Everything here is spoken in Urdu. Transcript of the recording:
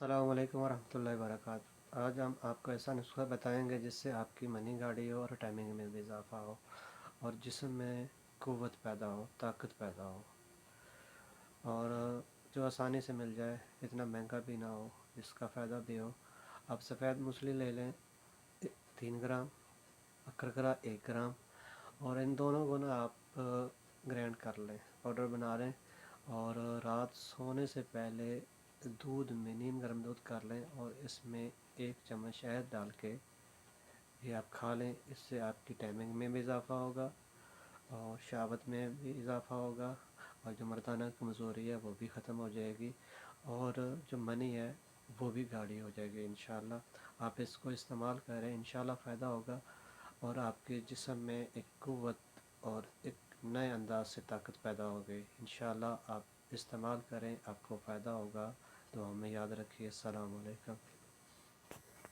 السلام علیکم ورحمۃ اللہ وبرکاتہ۔ آج ہم آپ کو ایسا نسخہ بتائیں گے جس سے آپ کی منی گاڑی ہو اور ٹائمنگ میں بھی اضافہ ہو اور جسم میں قوت پیدا ہو، طاقت پیدا ہو، اور جو آسانی سے مل جائے، اتنا مہنگا بھی نہ ہو، جس کا فائدہ بھی ہو۔ آپ سفید موسلی لے لیں 3 گرام، اکرکرا 1 گرام، اور ان دونوں کو نا آپ گرینڈ کر لیں، پاؤڈر بنا لیں، اور رات سونے سے پہلے دودھ میں نیم گرم دودھ کر لیں اور اس میں 1 چمچ شہد ڈال کے یہ آپ کھا لیں۔ اس سے آپ کی ٹائمنگ میں بھی اضافہ ہوگا اور شہوت میں بھی اضافہ ہوگا، اور جو مردانہ کمزوری ہے وہ بھی ختم ہو جائے گی، اور جو منی ہے وہ بھی گاڑی ہو جائے گی انشاءاللہ۔ آپ اس کو استعمال کریں، انشاءاللہ فائدہ ہوگا، اور آپ کے جسم میں ایک قوت اور ایک نئے انداز سے طاقت پیدا ہوگی انشاءاللہ۔ آپ استعمال کریں، آپ کو فائدہ ہوگا۔ تو ہمیں یاد رکھیے۔ السلام علیکم۔